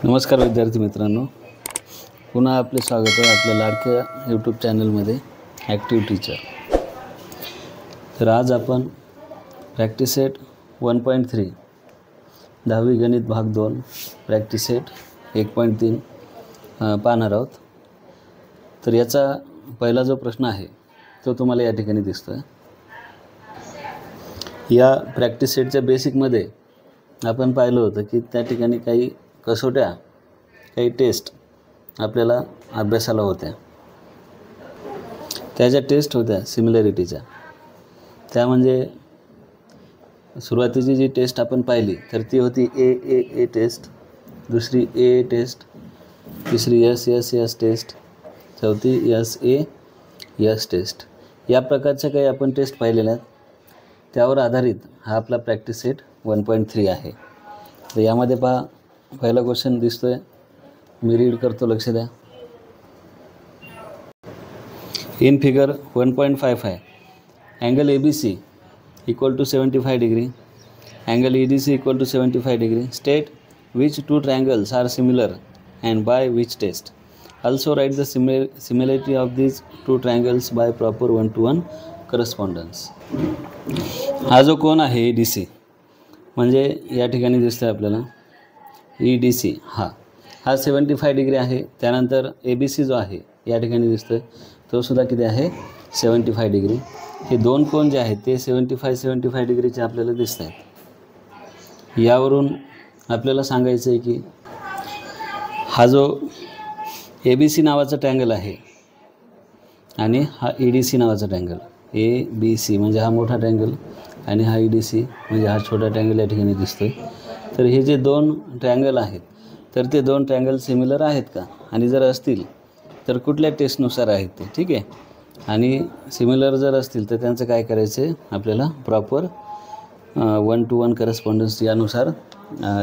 नमस्कार विद्यार्थी मित्रांनो, पुन्हा आपले स्वागत आहे आपल्या लाडक्या यूट्यूब चॅनलमध्ये ॲक्टिव्ह टीचर. तर आज आपण प्रॅक्टिस सेट 1.3 10वी गणित भाग 2 प्रॅक्टिस सेट 1.3 पाहणार आहोत. तर याचा पहिला जो प्रश्न आहे तो तुम्हाला या ठिकाणी दिसतोय. या प्रॅक्टिस सेटच्या बेसिकमध्ये आपण पाहिलं होतं की त्या ठिकाणी काही कसोट्या, काही टेस्ट आपल्याला अभ्यासाला होत्या. त्या ज्या टेस्ट होत्या सिमिलॅरिटीच्या, त्या म्हणजे सुरुवातीची जी टेस्ट आपण पाहिली तर ती होती ए टेस्ट, दुसरी ए टेस्ट, तिसरी एस टेस्ट, चौथी एस टेस्ट. या प्रकारच्या काही आपण टेस्ट पाहिलेल्या आहेत. त्यावर आधारित हा आपला प्रॅक्टिस सेट 1.3 आहे. तर यामध्ये पहा, पहिला क्वेश्चन दिसतोय, मी रीड करतो, लक्ष द्या. In figure 1.55 angle ABC equal to 75 degree, angle EDC equal to 75 degree. State which two triangles are similar and by which test. Also write the similarity of these two triangles by proper 1-to-1 correspondence. हा जो कोन आहे EDC, म्हणजे या ठिकाणी दिसतोय आपल्याला EDC, हा 75 degree आहे. त्यानंतर ABC जो आहे या ठिकाणी दिसतोय तो सुद्धा किती आहे, 75 डिग्री. हे दोन कोन जे आहेत ते 75 डिग्रीचे आपल्याला दिसत आहेत. यावरून आपल्याला सांगायचं आहे की हा जो ABC नावाचा ट्रँगल आहे आणि हा EDC नावाचा ट्रँगल, ABC म्हणजे हा मोठा ट्रँगल आणि हा EDC म्हणजे हा छोटा ट्रँगल या ठिकाणी दिसतोय. तर हे जे दोन ट्रँगल आहेत तर ते दोन ट्रँगल सिमिलर आहेत का, आणि जर असतील तर कुठल्या टेस्टनुसार आहेत ते, ठीक आहे. आणि सिमिलर जर असतील तर त्यांचं काय करायचं आहे, आपल्याला प्रॉपर 1-to-1 करस्पॉन्डन्स यानुसार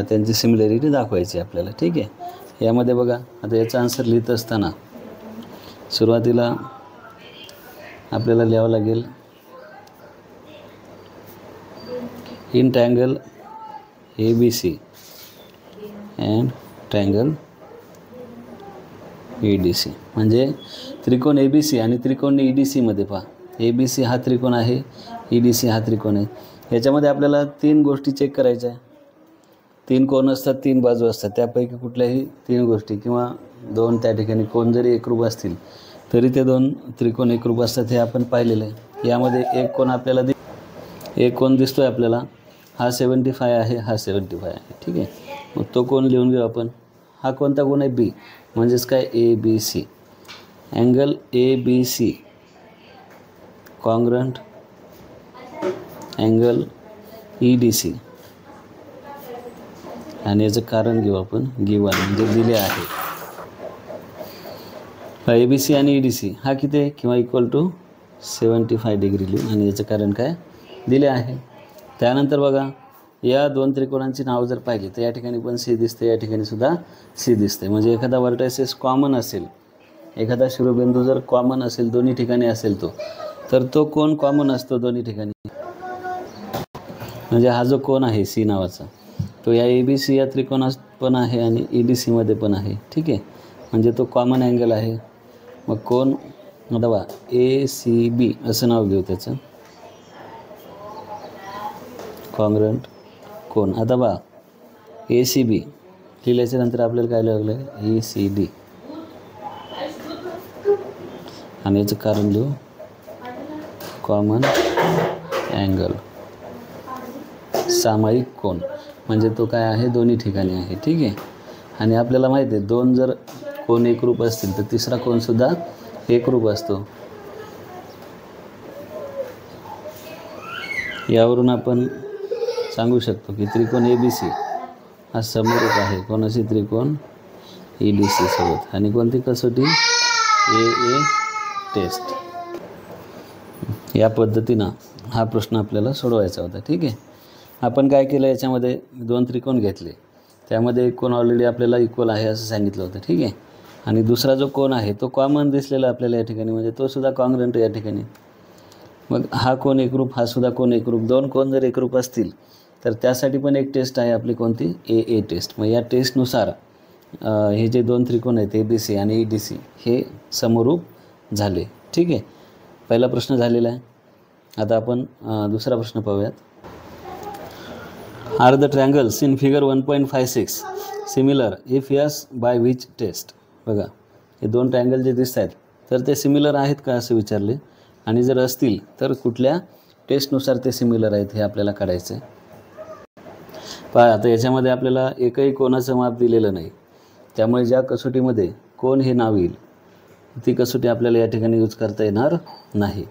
त्यांची सिमिलॅरिटी दाखवायची आपल्याला, ठीक आहे. यामध्ये बघा, आता याचा आन्सर लिहित असताना सुरुवातीला आपल्याला लिहावं लागेल in triangle ABC and triangle EDC. म्हणजे त्रिकोण ABC आणि त्रिकोण EDC मध्ये पहा, ABC हा त्रिकोण आहे, EDC हा त्रिकोण आहे. याच्यामध्ये आपल्याला 3 गोष्टी चेक करायच्या आहे. 3 कोन असतात, 3 बाजू असतात, त्यापैकी कुठल्याही 3 गोष्टी किंवा 2 त्या ठिकाणी कोन जरी एकरूप असतील तरी ते 2 त्रिकोण एकरूप असतात, हे आपण पाहिलेलं आहे. यामध्ये एक कोन आपल्याला एक कोन दिसतोय आपल्याला, हा 75 आहे, हा 75 आहे, ठीक आहे. मग तो कोन लिहून घेऊ आपण. हा कोणता कोन आहे, B, म्हणजेच काय ABC. Angle ABC congruent angle EDC, आणि याचं कारण घेऊ आपण, गिवन म्हणजे दिले आहे. ABC आणि EDC हा किती आहे, किंवा इक्वल टू 75 डिग्री लिहू, आणि याचं कारण काय दिले आहे. त्यानंतर बघा, या 2 त्रिकोणांची नाव जर पाहिली तर या ठिकाणी पण C दिसते, या ठिकाणी सुद्धा C दिसते. म्हणजे एखादा व्हर्टायसेस कॉमन असेल, एखादा शिरोबिंदू जर कॉमन असेल, दोन्ही ठिकाणी असेल तर तो कोन कॉमन असतो दोन्ही ठिकाणी. म्हणजे हा जो कोन आहे C नावाचा, तो या ABC या त्रिकोणात पण आहे आणि EDC मध्ये पण आहे, ठीक आहे. म्हणजे तो कॉमन अँगल आहे. मग कोन आता ACB असं नाव घेऊ त्याचं, कॉन्ग्रंट कोन. आता बघा, ACB लिहिल्याच्या नंतर आपल्याला काय लागलं, ECD, आणि याचं कारण लिहू कॉमन अँगल, सामायिक कोन. म्हणजे तो काय आहे, दोन्ही ठिकाणी आहे, ठीक आहे. आणि आपल्याला माहिती आहे 2 जर कोन एकरूप असतील तर तिसरा कोनसुद्धा एकरूप असतो. यावरून आपण सांगू शकतो की त्रिकोण ABC हा समरूप आहे कोणाशी, त्रिकोण EDC सोबत. आणि कोणती कसोटी, A टेस्ट. या पद्धतीनं हा प्रश्न आपल्याला सोडवायचा होता, ठीक आहे. आपण काय केलं, याच्यामध्ये 2 त्रिकोण घेतले, त्यामध्ये एक कोन ऑलरेडी आपल्याला इक्वल आहे असं सांगितलं होतं, ठीक आहे. आणि दुसरा जो कोन आहे तो कॉमन दिसलेला आपल्याला या ठिकाणी, म्हणजे तो सुद्धा कॉन्ग्रंट या ठिकाणी. मग हा कोन एकरूप, हा सुद्धा कोन एकरूप. 2 कोन जर एकरूप असतील तर त्यासाठी पण एक टेस्ट आहे आपली, कोणती, A टेस्ट. मग या टेस्टनुसार हे जे दोन त्रिकोण आहेत ABC आणि EDC हे समरूप झाले. ठीक आहे, पहिला प्रश्न झालेला आहे. आता आपण दुसरा प्रश्न पाहूयात. Are the triangles in figure 1.56 similar if yes by which test. बघा, हे दोन ट्रँगल जे दिसत आहेत तर ते सिमिलर आहेत का असं विचारले, आणि जर असतील तर कुठल्या टेस्टनुसार ते सिमिलर आहेत हे आपल्याला काढायचं आहे. पहा, आता याच्यामध्ये आपल्याला एकही कोणाचं माप दिलेलं नाही, त्यामुळे ज्या कसोटीमध्ये कोण हे नाव येईल ती कसोटी आपल्याला या ठिकाणी यूज करता येणार नाही.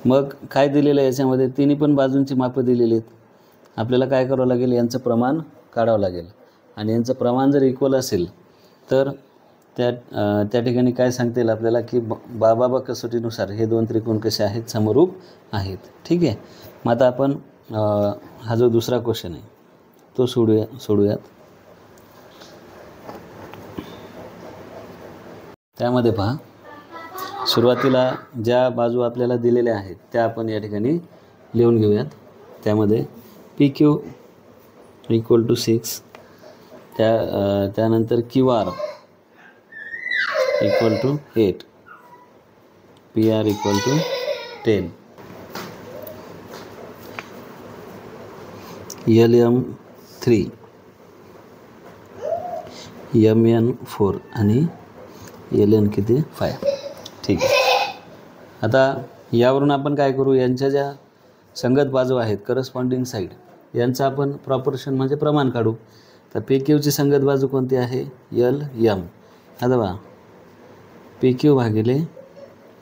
मग काय दिलेलं आहे याच्यामध्ये, तिन्ही पण बाजूंची मापं दिलेली आहेत. आपल्याला काय करावं लागेल, यांचं प्रमाण काढावं लागेल, आणि यांचं प्रमाण जर इक्वल असेल तर त्या ठिकाणी काय सांगता येईल आपल्याला की बाबा कसोटीनुसार हे दोन त्रिकोण कसे आहेत, समरूप आहेत. ठीक आहे, मग आता आपण हा जो दुसरा क्वेश्चन आहे तो सोडूयात. त्यामध्ये पहा, सुरुवातीला ज्या बाजू आपल्याला दिलेल्या आहेत त्या आपण या ठिकाणी लिहून घेऊयात. त्यामध्ये PQ = 6, त्यानंतर QR = 8, PR = 10, LM 3, MN 4 आणि LN किती 5. ठीक आहे, आता यावरून आपण काय करू, यांच्या ज्या संगत बाजू आहेत करस्पॉन्डिंग साईड यांचं आपण प्रॉपोर्शन म्हणजे प्रमाण काढू. तर PQची संगत बाजू कोणती आहे, LM. आता बघा, PQ भागिले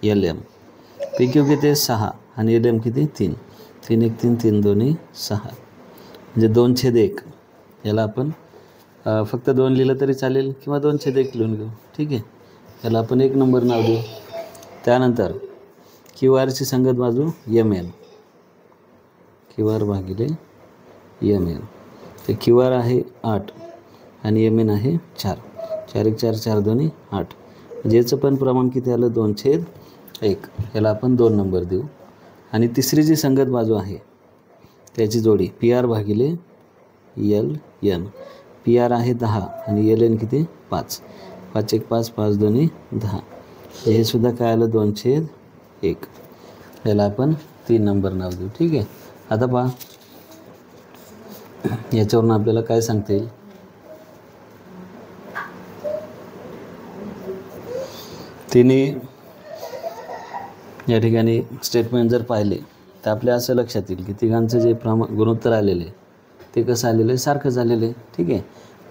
LM. PQ किती 6 आणि LM किती 3. 3 1 3 3 2 6 म्हणजे 2/1. याला आपण फक्त 2 लिहिलं तरी चालेल किंवा 2/1 लिहून घेऊ. ठीक आहे, याला आपण 1 नंबर नाव देऊ. त्यानंतर QRची संगत बाजू MN, QR भागिले MN. तर QR आहे 8 आणि MN आहे 4. 4 1 4 4 2 8. ज्याचं पण प्रमाण किती आलं 2/1. याला आपण 2 नंबर देऊ. आणि तिसरी जी संगत बाजू आहे त्याची जोडी PR भागिले LN. PR आहे 10 आणि LN किती 5. 5 1 5 5 2 10. हे सुद्धा काय आलं 2/1. याला आपण 3 नंबर नाव देऊ. ठीक आहे, आता पहा, याच्यावरून आपल्याला काय सांगता येईल, तिन्ही या ठिकाणी स्टेटमेंट जर पाहिले तर आपल्या असं लक्षात येईल की तिघांचं जे गुणोत्तर आलेले ते कसं आलेलं आहे, सारखंच आलेलं आहे. ठीक आहे,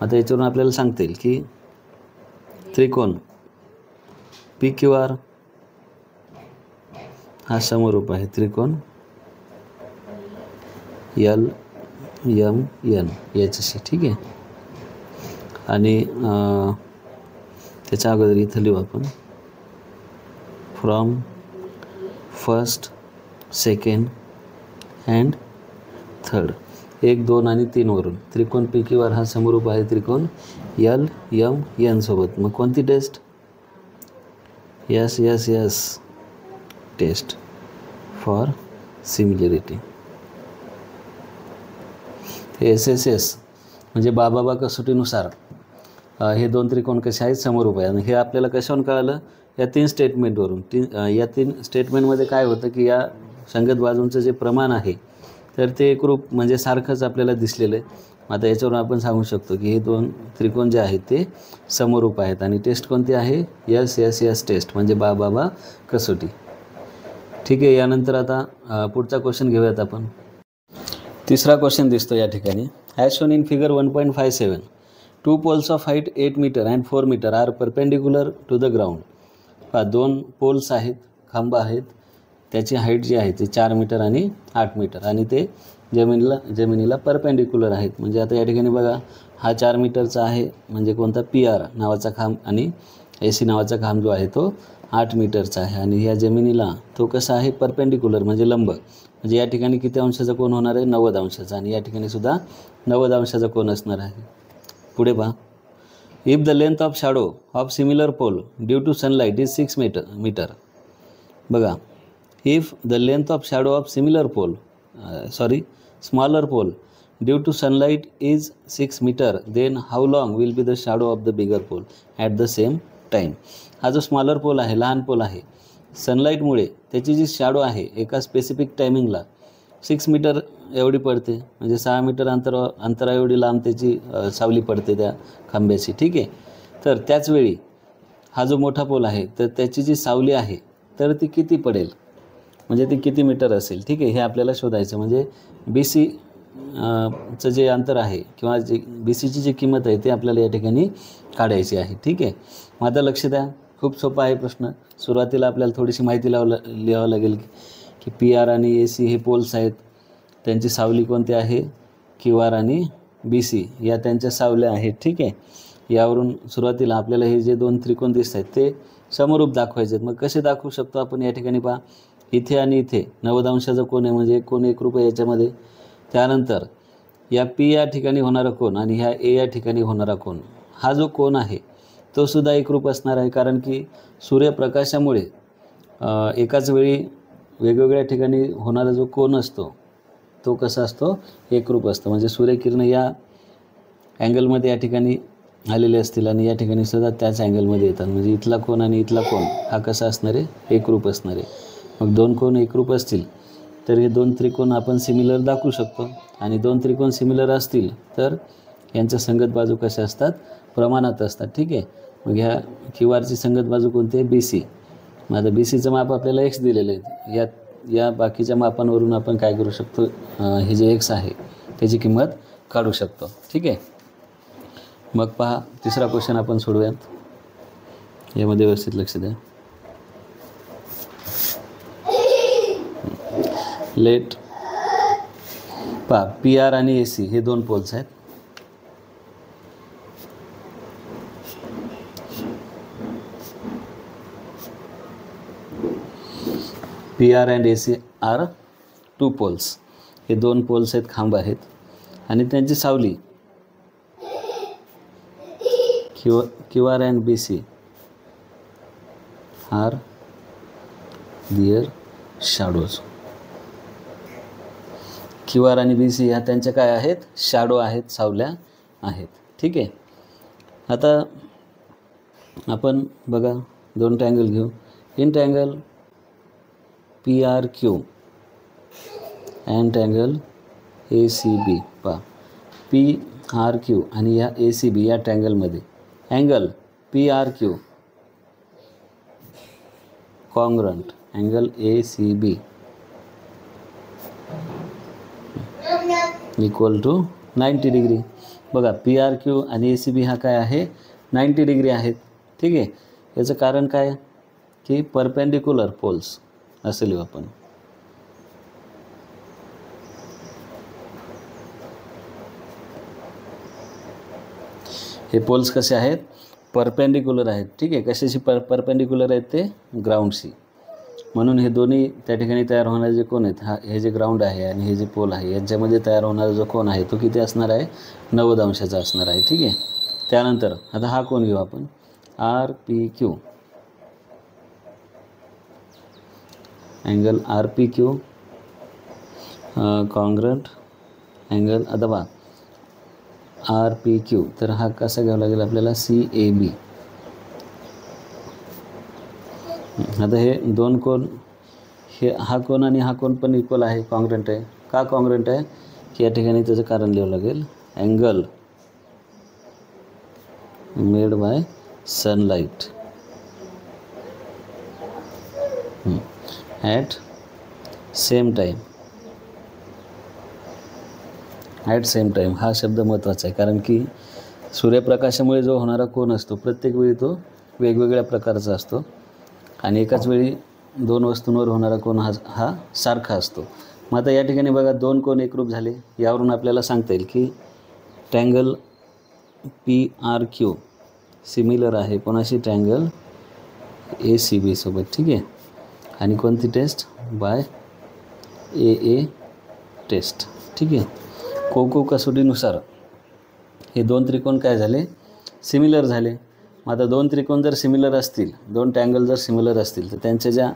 आता याच्यावरून आपल्याला सांगता येईल की त्रिकोण PQR हा समरूप आहे त्रिकोण LMN याच्याशी. ठीक आहे, आणि त्याच्या अगोदर इथं लिहू आपण from first, second and third. 1 2 आणि 3 वरून त्रिकोण PQR हा समरूप आहे त्रिकोण LMN सोबत. मग कोणती test, yes test for similarity. SSS म्हणजे बाबा कसोटीनुसार हे दोन त्रिकोण कसे आहेत, समरूप आहे. आणि हे आपल्याला कशावरून कळालं, या 3 स्टेटमेंटवरून. या 3 स्टेटमेंटमध्ये काय होतं की या संगत बाजूंचं जे प्रमाण आहे तर ते एकरूप म्हणजे सारखंच आपल्याला दिसलेलं आहे. आता याच्यावरून आपण सांगू शकतो की हे दोन त्रिकोण जे आहेत ते समरूप आहेत. आणि टेस्ट कोणती आहे, यस टेस्ट म्हणजे बाबा कसोटी. ठीक आहे, यानंतर आता पुढचा क्वेश्चन घेऊयात आपण. तिसरा क्वेश्चन दिसतो या ठिकाणी. As shown in figure 1.57 2 poles of height 8 meter and 4 meter are perpendicular to the ground. 2 poles आहेत, खांब आहेत, त्याची हाईट जी आहे ती 4 मीटर आणि 8 मीटर आणि ते जमिनीला परपेंडिक्युलर आहेत. म्हणजे आता या ठिकाणी बघा, हा 4 मीटरचा आहे म्हणजे कोणता PR नावाचा खांब, आणि AC नावाचा खांब जो आहे तो 8 मीटरचा आहे. आणि या जमिनीला तो कसा आहे, परपेंडिक्युलर म्हणजे लंब. म्हणजे या ठिकाणी किती अंशाचा कोन होणार आहे, 90 अंशाचा. आणि या ठिकाणी सुद्धा 90 अंशाचा कोन असणार आहे. पुढे पहा, if the length of shadow of similar pole due to sunlight is 6 metre. बघा, if the length of shadow of similar pole smaller pole due to sunlight is 6 metre, then how long will be the shadow of the bigger pole at the same time. हा जो smaller pole आहे, लहान pole आहे, सनलाईटमुळे त्याची जी shadow आहे एका specific टायमिंगला 6 metre एवढी पडते, म्हणजे 6 मीटर अंतरा एवढी लांब त्याची सावली पडते त्या खांब्याची. ठीक आहे. तर त्याचवेळी हा जो मोठा पोल आहे तर त्याची जी सावली आहे तर ती किती पडेल, म्हणजे ती किती मीटर असेल. ठीक आहे. हे आपल्याला शोधायचं. म्हणजे बी सी चं जे अंतर आहे किंवा जे बी सीची जी किंमत आहे ती आपल्याला या ठिकाणी काढायची आहे. ठीक आहे. मग आता लक्ष द्या, खूप सोपा आहे प्रश्न. सुरुवातीला आपल्याला थोडीशी माहिती लिहावं लागेल की पी आर आणि ए सी हे पोल्स आहेत, त्यांची सावली कोणती आहे, क्यू आर आणि बी सी या त्यांच्या सावल्या आहेत. ठीक आहे. यावरून सुरुवातीला आपल्याला हे जे दोन त्रिकोण दिसत आहेत ते समरूप दाखवायचे आहेत. मग कसे दाखवू शकतो आपण, या ठिकाणी पहा, इथे आणि इथे 90 अंशाचा कोन आहे, म्हणजे कोन एकरूप आहे याच्यामध्ये. त्यानंतर या पी या ठिकाणी होणारा कोन आणि ह्या ए या ठिकाणी होणारा कोन, हा जो कोन आहे तो सुद्धा एकरूप असणार आहे, कारण की सूर्यप्रकाशामुळे एकाच वेळी वेगवेगळ्या ठिकाणी होणारा जो कोन असतो तो कसा असतो, एकरूप असतो. म्हणजे सूर्यकिरण या अँगलमध्ये या ठिकाणी आलेले असतील आणि या ठिकाणी सुद्धा त्याच अँगलमध्ये येतात, म्हणजे इथला कोन आणि इथला कोन हा कसा असणार आहे, एकरूप असणार आहे. मग दोन कोन एकरूप असतील तर हे दोन त्रिकोण आपण सिमिलर दाखवू शकतो, आणि दोन त्रिकोण सिमिलर असतील तर यांच्या संगत बाजू कशा असतात, प्रमाणात असतात. ठीक आहे. मग ह्या क्यू आरची संगत बाजू कोणती आहे, बी सी. मग आता बी सीचं माप आपल्याला एक्स दिलेलं आहे. या बाकीच्या मापांवरून आपण काय करू शकतो, हे जे एक्स आहे त्याची किंमत काढू शकतो. ठीक आहे. मग पहा, तिसरा क्वेश्चन आपण सोडूयात. यामध्ये व्यवस्थित लक्ष द्या. लेट पहा, पी आर आणि ए सी हे दोन पोल्स आहेत. P R and A C are 2 poles. हे दोन पोल्स आहेत, खांब आहेत, आणि त्यांची सावली Q R and B C are their shadows. Q R आणि बी सी ह्या त्यांच्या काय आहेत, शॅडो आहेत, सावल्या आहेत. ठीक आहे. आता आपण बघा, दोन ट्रँगल घेऊ. In triangle P R Q and triangle A C B. पहा, पी आर क्यू आणि या ए सी बी या ट्रँगलमध्ये angle P R Q congruent angle A C B equal to 90 degree. बघा, पी आर क्यू आणि A C बी हा काय आहे, 90 डिग्री आहेत. ठीक आहे. याचं कारण काय की परपेंडिक्युलर पोल्स असं लिहू आपण. हे पोल्स कसे आहेत, परपेंडिक्युलर आहेत. ठीक आहे. कशाशी परपेंडिक्युलर आहेत, ते ग्राउंडशी. म्हणून हे दोन्ही त्या ठिकाणी तयार होणारे जे कोन आहेत, हे जे ग्राउंड आहे आणि हे जे पोल आहे यांच्यामध्ये तयार होणारा जो कोन आहे तो किती असणार आहे, 90 अंशाचा असणार आहे. ठीक आहे. त्यानंतर आता हा कोन घेऊ आपण, R P Q angle R P Q congruent angle, आता बा आर पी क्यू, तर हा कसा घ्यावा लागेल आपल्याला, सी ए बी. आता हे दोन कोन, हा कोन आणि हा कोन पण इक्वल आहे, कॉन्ग्रंट आहे. का कॉन्ग्रंट आहे की या ठिकाणी त्याचं कारण लिहावं लागेल, angle made by sunlight at same time. At same time हा शब्द महत्त्वाचा आहे, कारण की सूर्यप्रकाशामुळे जो होणारा कोन असतो प्रत्येक वेळी तो वेगवेगळ्या प्रकारचा असतो, आणि एकाच वेळी दोन वस्तूंवर होणारा कोन हा सारखा असतो. मग आता या ठिकाणी बघा, दोन कोन एकरूप झाले. यावरून आपल्याला सांगता येईल की triangle P R Q similar आहे कोणाशी, ट्रँगल ए सी बी सोबत. ठीक आहे. आणि कोणती टेस्ट, बाय ए टेस्ट. ठीक आहे. कोको कसोटीनुसार हे दोन त्रिकोण काय झाले, सिमिलर झाले. मग आता दोन त्रिकोण जर सिमिलर असतील, दोन ट्रँगल जर सिमिलर असतील, तर त्यांच्या ज्या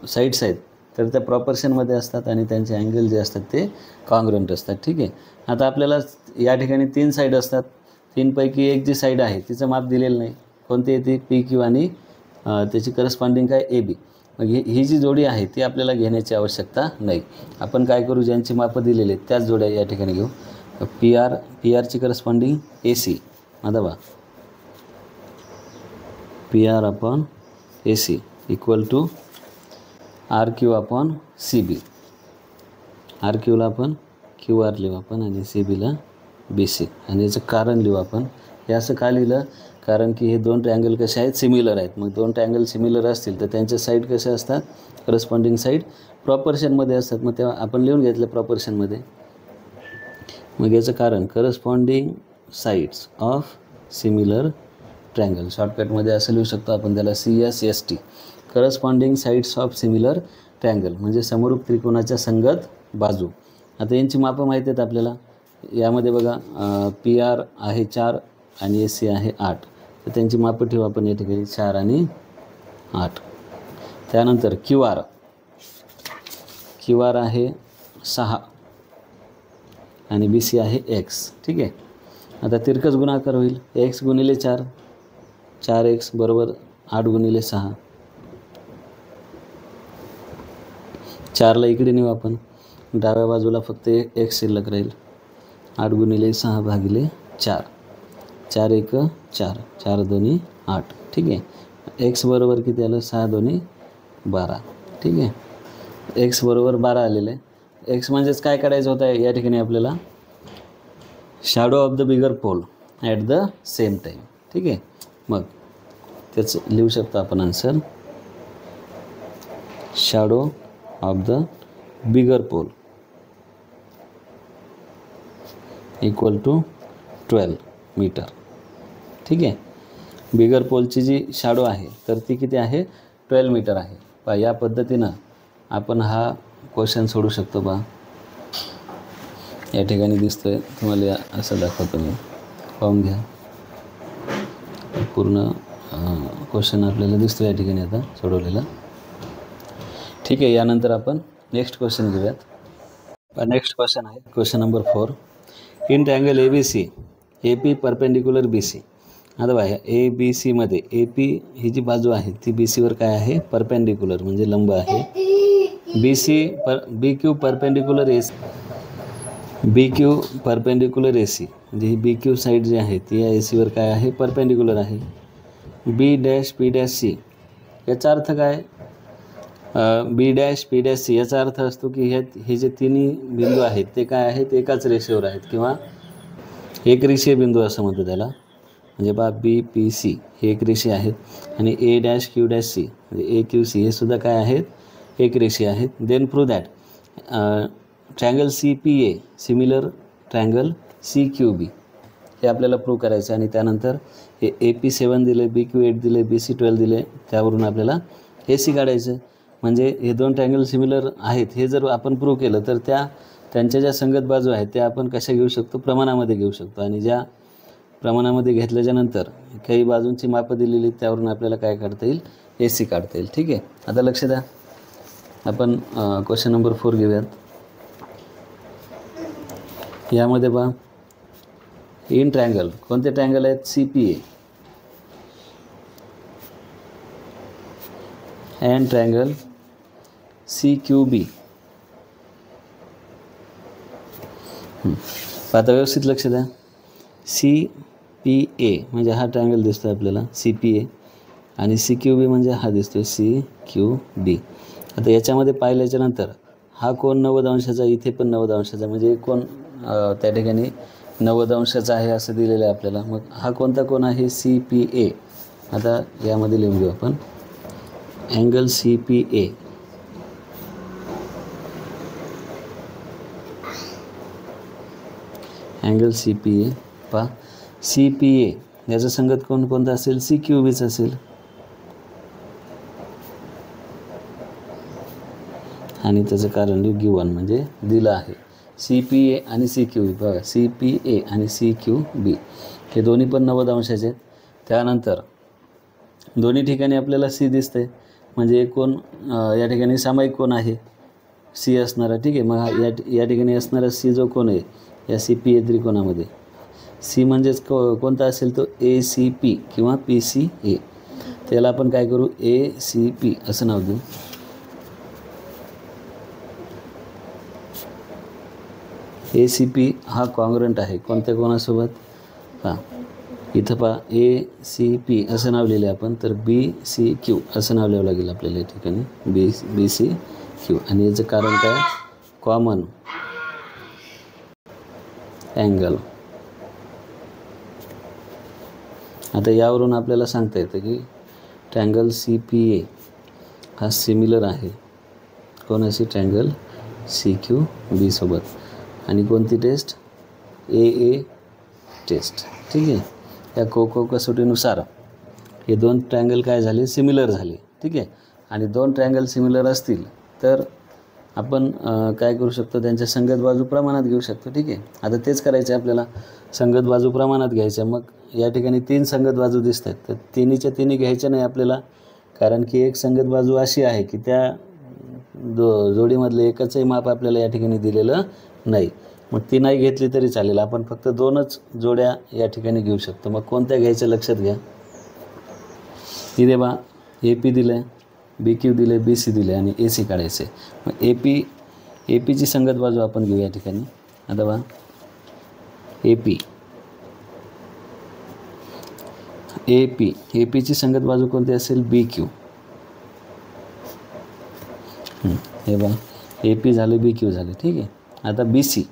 साईड्स आहेत तर त्या प्रॉपर्शनमध्ये असतात आणि त्यांचे अँगल जे असतात ते कॉन्ग्रुएंट असतात. ठीक आहे. आता आपल्याला या ठिकाणी 3 साईड असतात. 3पैकी एक जी साईड आहे तिचं माप दिलेलं नाही. कोणती आहे ती? PQ आणि त्याची करस्पॉन्डिंग काय? AB. मग ही जी जोडी आहे ती आपल्याला घेण्याची आवश्यकता नाही. आपण काय करू? ज्यांची मापं दिलेली आहेत त्याच जोड्या या ठिकाणी घेऊ. PRची करस्पॉन्डिंग AC. आता बघा PR upon AC equal to RQ upon CB. RQला आपण QR लिहू आपण आणि CBला BC. आणि याचं कारण लिहू आपण. हे असं का लिहिलं? कारण की हे 2 ट्रायंगल कसे आहेत? सिमिलर आहेत. मग 2 ट्रायंगल सिमिलर असतील तर त्यांच्या साईड कसे असतात? करस्पॉन्डिंग साईड प्रॉपर्शनमध्ये असतात. मग तेव्हा आपण लिहून घेतलं प्रॉपर्शनमध्ये. मग याचं कारण corresponding sides of similar triangle. शॉर्टकटमध्ये असं लिहू शकतो आपण त्याला CSST. Corresponding sides of similar triangle म्हणजे समरूप त्रिकोणाच्या संगत बाजू. आता यांची मापं माहिती आहेत आपल्याला. यामध्ये बघा PR आहे 4 आणि AC आहे 8. तर त्यांची मापं ठेवू आपण या ठिकाणी 4 आणि 8. त्यानंतर QR आहे 6 आणि BC आहे X. ठीक आहे. आता तिरकस गुणाकार होईल. X गुणिले 4, 4x बरोबर 8 गुणिले 6. 4ला इकडे नेऊ आपण. डाव्या बाजूला फक्त X शिल्लक राहील. 8 गुणिले 6 भागिले 4. 4 1 4, 4 2 8. ठीक आहे. X बरोबर किती आलं? 6 2 12. ठीक आहे. X बरोबर 12 आलेलं आहे. X म्हणजेच काय काढायचं होतं या ठिकाणी आपल्याला? Shadow of the bigger pole at the same time. ठीक आहे. मग त्याचं लिहू शकतो आपण answer. Shadow of the bigger pole equal to 12 meter. ठीक आहे. बिगर पोलची जी शॅडो आहे तर ती किती आहे? 12 मीटर आहे. पहा या पद्धतीनं आपण हा क्वेश्चन सोडू शकतो. पहा या ठिकाणी दिसतोय तुम्हाला, असं दाखवतो मी. पाहून घ्या. पूर्ण क्वेश्चन आपल्याला दिसतो या ठिकाणी आता सोडवलेला. ठीक आहे. यानंतर आपण नेक्स्ट क्वेश्चन घेऊयात. नेक्स्ट क्वेश्चन आहे question number 4. In triangle ABC AP perpendicular BC. आता बघा ABC मध्ये AP ही जी बाजू आहे ती BCवर काय आहे? परपेंडिक्युलर म्हणजे लंब आहे. BQ perpendicular AC. BQ perpendicular AC म्हणजे ही BQ साईड जी आहे ती या ACवर काय आहे? परपेंडिक्युलर आहे. B', याचा अर्थ काय? B', याचा अर्थ असतो की हे जे तिन्ही बिंदू आहेत ते काय आहेत? एकाच रेषेवर आहेत किंवा एक रेषीय बिंदू असं म्हणतो त्याला. म्हणजे बा BPC हे एक रेषीय आहेत आणि A'Q', म्हणजे AQC हे सुद्धा काय आहेत? एक रेषीय आहेत. Then prove that triangle CPA similar triangle CQB हे आपल्याला प्रूव्ह करायचं. आणि त्यानंतर हे AP7 दिले, BQ 8 दिले, BC 12 दिले. त्यावरून आपल्याला AC काढायचं. म्हणजे हे 2 ट्रायंगल सिमिलर आहेत हे जर आपण प्रूव्ह केलं तर त्यांच्या ज्या संगत बाजू आहेत त्या आपण कशा घेऊ शकतो? प्रमाणामध्ये घेऊ शकतो. आणि ज्या प्रमाणामध्ये घेतल्याच्यानंतर काही बाजूंची मापं दिलेली त्यावरून आपल्याला काय काढता येईल? AC काढता येईल. ठीक आहे. आता लक्ष द्या. आपण क्वेश्चन नंबर 4 घेऊयात. यामध्ये पहा इन ट्रायंगल कोणते ट्रायंगल आहेत? CPA and triangle CQB. आता व्यवस्थित लक्ष द्या. CPA म्हणजे हा ट्रायंगल दिसतो आपल्याला CPA आणि CQB म्हणजे हा दिसतोय CQB. आता याच्यामध्ये पाहिल्याच्यानंतर हा कोण 90 अंशाचा, इथे पण 90 अंशाचा, म्हणजे कोण त्या ठिकाणी 90 अंशाचा आहे असं दिलेलं आहे आपल्याला. मग हा कोणता कोण आहे? CPA. आता यामध्ये लिहून घेऊ आपण अँगल CPA. Angle CPA. पहा CPA याचा संगत कोणता असेल? CQBच असेल. आणि त्याचं कारण गिवन म्हणजे दिलं आहे. CPA आणि CQB. बघा CPA आणि CQB हे दोन्ही पण 90 अंशाचे आहेत. त्यानंतर दोन्ही ठिकाणी आपल्याला C दिसतंय म्हणजे कोण या ठिकाणी सामायिक कोण आहे? सी असणारा, ठीक आहे. मग या ठिकाणी असणारा सी जो कोण आहे या सी पी ए त्रिकोणामध्ये, सी म्हणजेच कोणता असेल तो ए सी पी किंवा पी सी ए. त्याला आपण काय करू, ए सी पी असं नाव देऊ. ए सी पी हा कॉन्ग्रंट आहे कोणत्या कोणासोबत, हां इथं पहा ए सी पी असं नाव लिहिलं आपण, तर बी सी क्यू असं नाव लिहावं लागेल आपल्याला या ठिकाणी, बी सी क्यू. आणि याचं कारण काय, कॉमन अँगल. आता यावरून आपल्याला सांगता येतं की ट्रँगल सी पी ए हा सिमिलर आहे कोणाशी, ट्रँगल सी क्यू बी सोबत. आणि कोणती टेस्ट, ए टेस्ट, ठीक आहे. या कोको कसोटीनुसार हे दोन ट्रँगल काय झाले, सिमिलर झाले, ठीक आहे. आणि दोन ट्रँगल सिमिलर असतील तर आपण काय करू शकतो, त्यांच्या संगत बाजू प्रमाणात घेऊ शकतो, ठीक आहे. आता तेच करायचं आहे आपल्याला, संगत बाजू प्रमाणात घ्यायच्या. मग या ठिकाणी 3 संगत बाजू दिसत आहेत, तर तिन्हीच्या तिन्ही घ्यायच्या नाही आपल्याला, कारण की एक संगत बाजू अशी आहे की त्या जोडीमधले एकचही माप आपल्याला या ठिकाणी दिलेलं नाही. मग ती नाही घेतली तरी चालेल, आपण फक्त 2च जोड्या या ठिकाणी घेऊ शकतो. मग कोणत्या घ्यायच्या लक्षात घ्या. इथे बा ए पी दिलं आहे, बी क्यू दिलं आहे, बी सी दिलं आहे आणि ए सी काढायचं आहे. मग ए पीची संगत बाजू आपण घेऊ या ठिकाणी. आता बा ए पीची संगत बाजू कोणती असेल, बी क्यू. हे बा ए पी झालं, बी क्यू झालं, ठीक आहे. आता बी सी,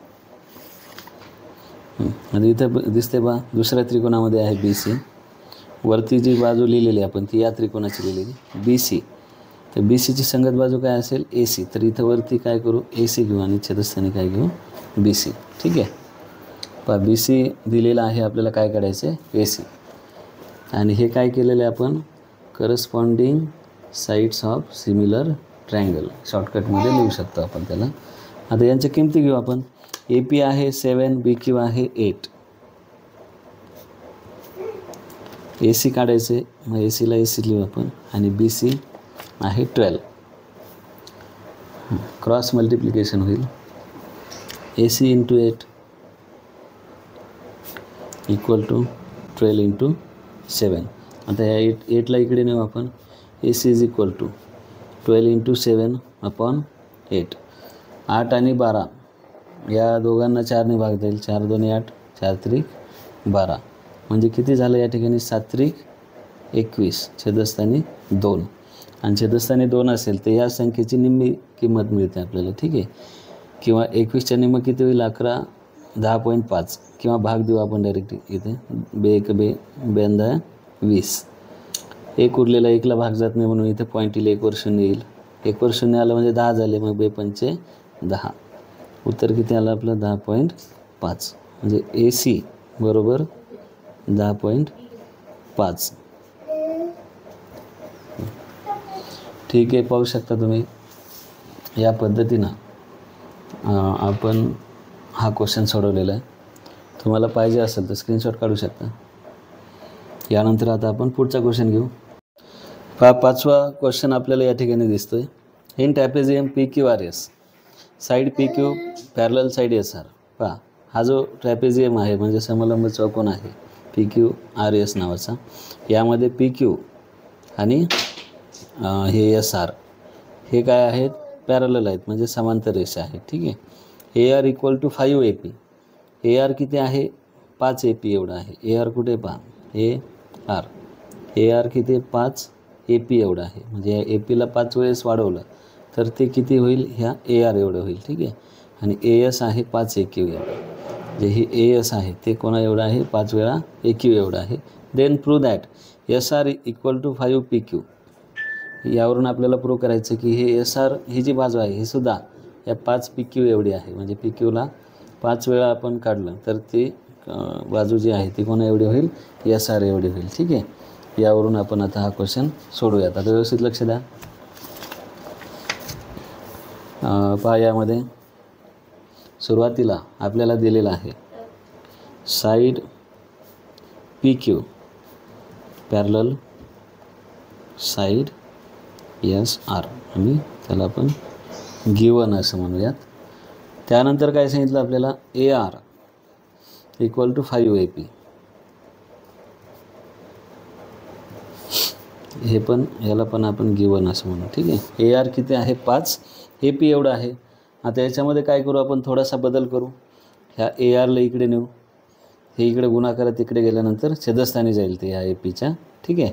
आणि इथं दिसते बा दुसऱ्या त्रिकोणामध्ये आहे बी सी. वरती जी बाजू लिहिलेली आपण ती या त्रिकोणाची लिहिलेली बी सी. तर बी सीची संगत बाजू काय असेल, ए सी. तर इथं वरती काय करू, ए सी घेऊ आणि छेदस्थानी काय घेऊ, बी सी, ठीक आहे. पहा बी सी दिलेलं आहे, आपल्याला काय काढायचं आहे, ए सी. आणि हे काय केलेलं आहे आपण, corresponding sides of similar triangle शॉर्टकटमध्ये लिहू शकतो आपण त्याला. आता यांच्या किमती घेऊ आपण. ए पी आहे 7, बी क्यू आहे 8. ए सी काढायचे, मग ए सीला ए सी लिहू आपण, आणि बी सी आहे 12. क्रॉस मल्टिप्लिकेशन होईल, A C into 8 equal to 12 into 7. आता या 8ला इकडे नेऊ आपण, A C is equal to 12 into 7 upon 8. 8 आणि 12 या दोघांना 4ने भाग जाईल, 4 2 8, 4 त्रिक 12. म्हणजे किती झालं या ठिकाणी, 7 त्रिक 21, छेदस्थानी 2. आणि छेदस्थानी 2 असेल तर या संख्येची निम्मी किंमत मिळते आपल्याला, ठीक आहे. किंवा 21च्या निम्म किती होईल, 11, 10.5. किंवा भाग देऊ आपण डायरेक्ट इथे, बे 20. 1 उरलेला 1ला भाग जात नाही म्हणून इथे पॉईंट येईल, 1 वर 0 येईल. 1 वर 0 आलं म्हणजे 10 झाले, मग 2 पंचे 10. उत्तर किती आलं आपलं, 10.5. म्हणजे ए सी बरोबर 10.5. ठीक आहे, पाहू शकता तुम्ही या पद्धतीनं आपण हा क्वेश्चन सोडवलेला आहे. तुम्हाला पाहिजे असेल तर स्क्रीनशॉट काढू शकता. यानंतर आता आपण पुढचा क्वेश्चन घेऊ. पाचवा क्वेश्चन आपल्याला या ठिकाणी दिसतोय. In trapezium P Q R S, side P Q parallel side S R. पहा हा जो ट्रॅपेझियम आहे म्हणजे समलंब चौकोन आहे पी क्यू आर एस नावाचा, यामध्ये पी क्यू आणि हे एस आर हे काय आहेत, पॅरलल आहेत म्हणजे समांतर रेषा आहेत, ठीक आहे. A R equal to 5 A P. A R किती आहे, 5 ए पी एवढा आहे. ए आर कुठे पहा, ए आर किती 5 ए पी एवढं आहे. म्हणजे ए पीला 5 वेळेस वाढवलं तर ते किती होईल, ह्या ए आर एवढं होईल, ठीक आहे. आणि ए एस आहे 5 ए क्यू एवढं. जे ही ए एस आहे ते कोणा एवढं आहे, 5 वेळा ए क्यू एवढं आहे. Then prove that S R equal to 5 P Q. यावरून आपल्याला प्रूव्ह करायचं की हे एस आर ही जी बाजू आहे ही सुद्धा या 5 पी क्यू एवढी आहे. म्हणजे पी क्यूला 5 वेळा आपण काढलं तर ती बाजू जी आहे ती कोणा एवढी होईल, एस आर एवढी होईल, ठीक आहे. यावरून आपण आता हा क्वेश्चन सोडूयात. आता व्यवस्थित लक्ष द्या. पहा यामध्ये सुरुवातीला आपल्याला दिलेला आहे side P Q parallel side S R, आणि त्याला आपण गिवन असं म्हणूयात. त्यानंतर काय सांगितलं आपल्याला, AR इक्वल टू 5 AP. हे पण याला पण आपण गिवन असं म्हणू. ठीक आहे. AR किती आहे 5, AP एवढं आहे. आता याच्यामध्ये काय करू आपण, थोडासा बदल करू. ह्या ARला इकडे नेऊ, हे इकडे गुणाकारात इकडे गेल्यानंतर छेदस्थानी जाईल ते ह्या APच्या. ठीक आहे.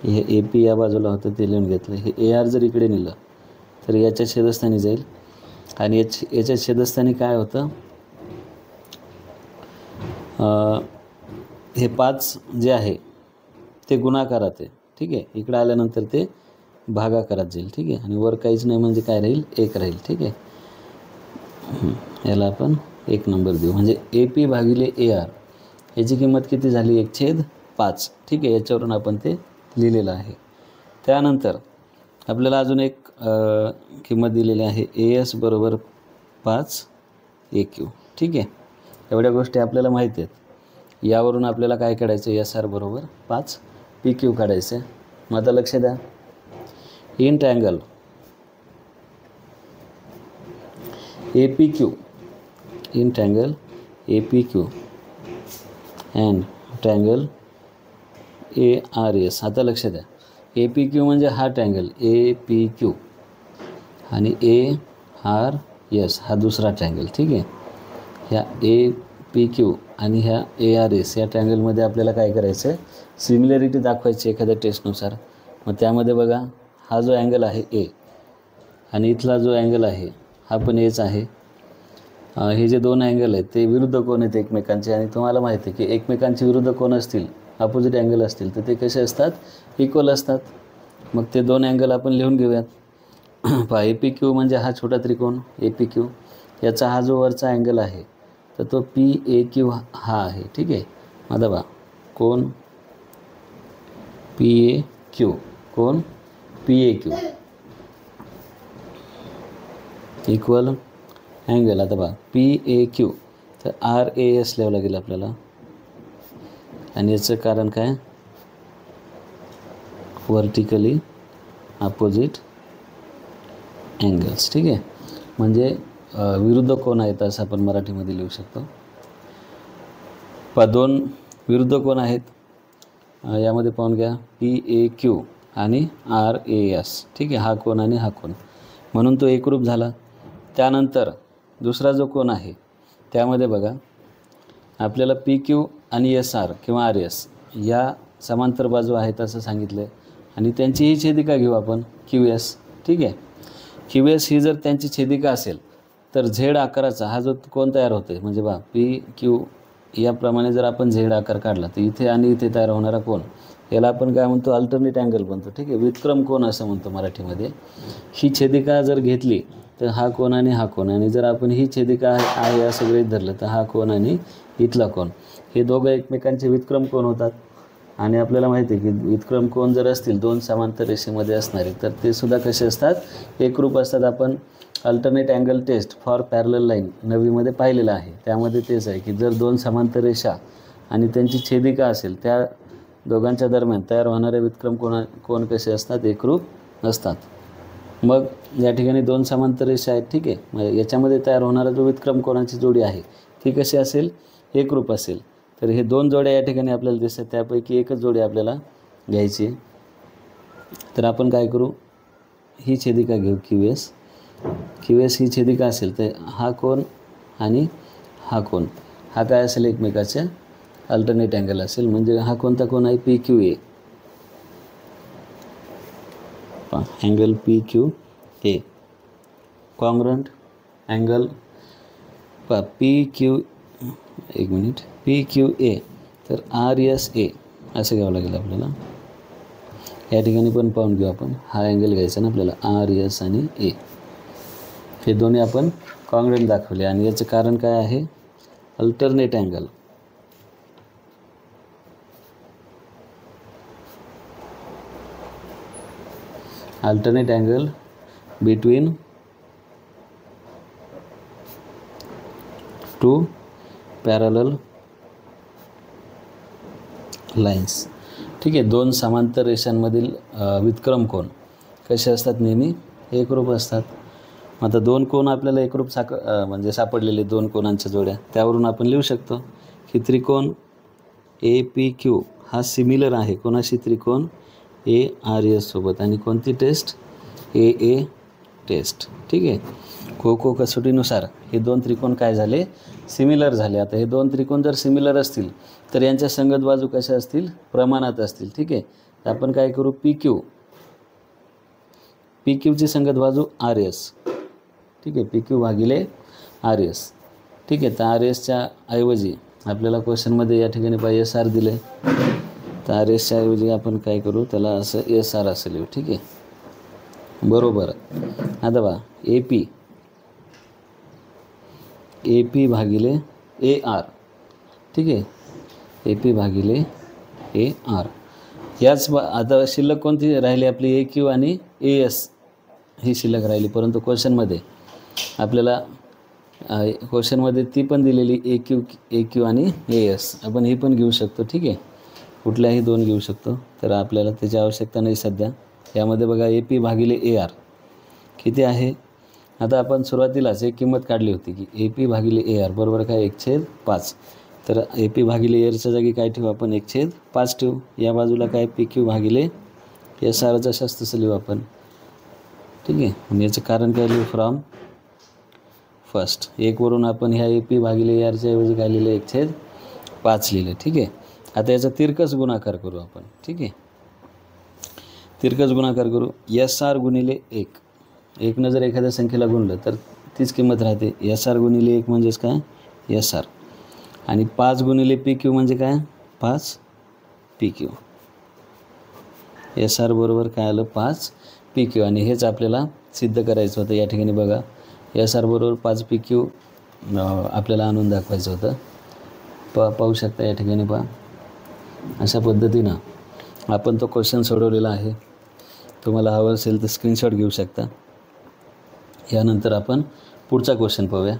हे AP या बाजूला होतं ते लिहून घेतलं. हे AR जर इकडे नेलं तर याच्या छेदस्थानी जाईल आणि याच्या छेदस्थानी काय होतं, हे 5 जे आहे ते गुणाकारात आहे. ठीक आहे. इकडे आल्यानंतर ते भागाकारात जाईल. ठीक आहे. आणि वर काहीच नाही म्हणजे काय राहील, 1 राहील. ठीक आहे. याला आपण 1 नंबर देऊ. म्हणजे AP भागिले AR याची किंमत किती झाली, 1/5. ठीक आहे. याच्यावरून आपण ते लिहिलेलं आहे. त्यानंतर आपल्याला अजून एक किंमत दिलेली आहे, AS बरोबर 5 AQ. ठीक आहे. एवढ्या गोष्टी आपल्याला माहिती आहेत. यावरून आपल्याला काय काढायचं, SR बरोबर 5 PQ काढायचं आहे. मग आता लक्ष द्या, in triangle APQ, in triangle APQ and triangle ARS. आता लक्ष द्या, APQ म्हणजे हा ट्रँगल APQ आणि ARS हा दुसरा ट्रँगल. ठीक आहे. ह्या APQ आणि ह्या ARS या ट्रँगलमध्ये आपल्याला काय करायचं आहे, सिमिलॅरिटी दाखवायची एखाद्या टेस्टनुसार. मग त्यामध्ये बघा, हा जो अँगल आहे A आणि इथला जो अँगल आहे हा पण Aच आहे. हे जे दोन अँगल आहेत ते विरुद्ध कोण आहेत एकमेकांचे, आणि तुम्हाला माहिती आहे की एकमेकांचे विरुद्ध कोण असतील, अपोजिट अँगल असतील, तर ते कसे असतात, इक्वल असतात. मग ते दोन अँगल आपण लिहून घेऊयात. पहा, APQ म्हणजे हा छोटा त्रिकोण APQ, याचा हा जो वरचा अँगल आहे तर तो PAQ हा आहे. ठीक आहे. आता बघा, कोण PAQ, कोण PAQ इक्वल अँगल. आता बघा, PAQ तर RAS लिहावं लागेल आपल्याला. आणि याचं कारण काय, वर्टिकली अपोजिट अँगल्स. ठीक आहे. म्हणजे विरुद्ध कोण आहेत असं आपण मराठीमध्ये लिहू शकतो. दोन विरुद्ध कोण आहेत, यामध्ये पाहून घ्या, PAQ आणि RAS. ठीक आहे. हा कोण आणि हा कोण, म्हणून तो एकरूप झाला. त्यानंतर दुसरा जो कोण आहे त्यामध्ये बघा, आपल्याला PQ आणि SR किंवा RS या समांतर बाजू आहेत असं सांगितलं आहे, आणि त्यांचीही छेदिका घेऊ आपण QS. ठीक आहे. QS ही जर त्यांची छेदिका असेल तर Z आकाराचा हा जो कोण तयार होतो आहे, म्हणजे PQ याप्रमाणे जर आपण Z आकार काढला तर इथे आणि इथे तयार होणारा कोण, याला आपण काय म्हणतो, अल्टरनेट अँगल म्हणतो. ठीक आहे. व्युत्क्रम कोण असं म्हणतो मराठीमध्ये. ही छेदिका जर घेतली तर हा कोण आणि हा कोण, आणि जर आपण ही छेदिका आहे असं गृहीत धरलं तर हा कोण आणि इथला कोण, हे दोघं एकमेकांचे व्युत्क्रम कोण होतात. आणि आपल्याला माहिती आहे की व्युत्क्रम कोण जर असतील दोन समांतर रेषेमध्ये असणारे तर ते सुद्धा कसे असतात, एकरूप असतात. आपण alternate angle test for parallel line 9वीमध्ये पाहिलेलं आहे. त्यामध्ये तेच आहे की जर दोन समांतर रेषा आणि त्यांची छेदिका असेल, त्या दोघांच्या दरम्यान तयार होणारे व्युत्क्रम कोण कसे असतात, एकरूप असतात. मग या ठिकाणी दोन समांतर रेषा आहेत. ठीक आहे. मग याच्यामध्ये तयार होणारा जो व्युत्क्रम कोणाची जोडी आहे ती कशी असेल, एकरूप असेल. तर हे दोन जोड्या या ठिकाणी आपल्याला दिसतात, त्यापैकी एकच जोडी आपल्याला घ्यायची. तर आपण काय करू, ही छेदिका घेऊ QS ही छेदिका असेल तर हा कोण आणि हा कोण, हा काय असेल, एकमेकाचे अल्टरनेट अँगल असेल. म्हणजे हा कोणता कोण आहे, PQA. Angle PQA congruent angle PQA तर RSA असं घ्यावं लागेल आपल्याला. या ठिकाणी पण पाहून घेऊ आपण, हा अँगल घ्यायचा ना आपल्याला, RS आणि A हे दोन्ही आपण कॉन्ग्रंट दाखवले. आणि याचं कारण काय आहे, alternate angle. Alternate angle between two parallel lines. ठीक आहे. दोन समांतर रेषांमधील व्युत्क्रम कोण कसे असतात, नेहमी एकरूप असतात. आता दोन कोण आपल्याला एकरूप म्हणजे सापडलेले दोन कोणांच्या जोड्या, त्यावरून आपण लिहू शकतो की त्रिकोण APQ हा सिमिलर आहे कोणाशी, त्रिकोण ARS सोबत. आणि कोणती टेस्ट, AA टेस्ट. ठीक आहे. खो खो कसोटीनुसार हे दोन त्रिकोण काय झाले, सिमिलर झाले. आता हे दोन त्रिकोण जर सिमिलर असतील तर यांच्या संगत बाजू कशा असतील, प्रमाणात असतील. ठीक आहे. तर आपण काय करू, PQची संगत बाजू RS. ठीक आहे, PQ भागिले RS. ठीक आहे. तर RSच्या ऐवजी आपल्याला क्वेश्चनमध्ये या ठिकाणी SR दिले, तर RSच्या ऐवजी आपण काय करू, त्याला असं SR असं लिहू. ठीक आहे, बरोबर. आता बघा AP भागिले AR. ठीक आहे, AP भागिले AR. याच आता शिल्लक कोणती राहिली आपली, AQ आणि AS ही शिल्लक राहिली. परंतु क्वेश्चनमध्ये आपल्याला क्वेश्चनमध्ये ती पण दिलेली AQ आणि AS, आपण ही पण घेऊ शकतो. ठीक आहे, कुठल्याही दोन घेऊ शकतो. तर आपल्याला त्याची आवश्यकता नाही सध्या. यामध्ये बघा AP भागिले AR किती आहे. आता आपण सुरुवातीलाच एक किंमत काढली होती की AP भागिले AR बरोबर काय, 1/5. तर AP भागिले ARच्या जागी काय ठेवू आपण, 1/5 ठेवू. या बाजूला काय, PQ भागिले SR जसं तसं लिहू आपण. ठीक आहे. आणि याचं कारण काय लिहू, फ्रॉम फर्स्ट. 1 वरून आपण ह्या AP भागिले ARच्या ऐवजी काय लिहिलं, 1/5 लिहिलं. ठीक आहे. आता याचा तिरकस गुणाकार करू आपण. ठीक आहे, तिरकस गुणाकार करू. SR गुणिले 1. 1 जर एखाद्या संख्येला गुणलं तर तीच किंमत राहते. SR गुणिले 1 म्हणजेच काय, SR. आणि 5 गुणिले PQ म्हणजे काय, 5 PQ. SR बरोबर काय आलं, 5 PQ. आणि हेच आपल्याला सिद्ध करायचं होतं. या ठिकाणी बघा, SR बरोबर 5 PQ आपल्याला आणून दाखवायचं होतं. पाहू शकता या ठिकाणी पहा. अशा पद्धतीनं आपण तो क्वेश्चन सोडवलेला आहे. तुम्हाला हवं असेल तर स्क्रीनशॉट घेऊ शकता. यानंतर आपण पुढचा क्वेश्चन पाहूया.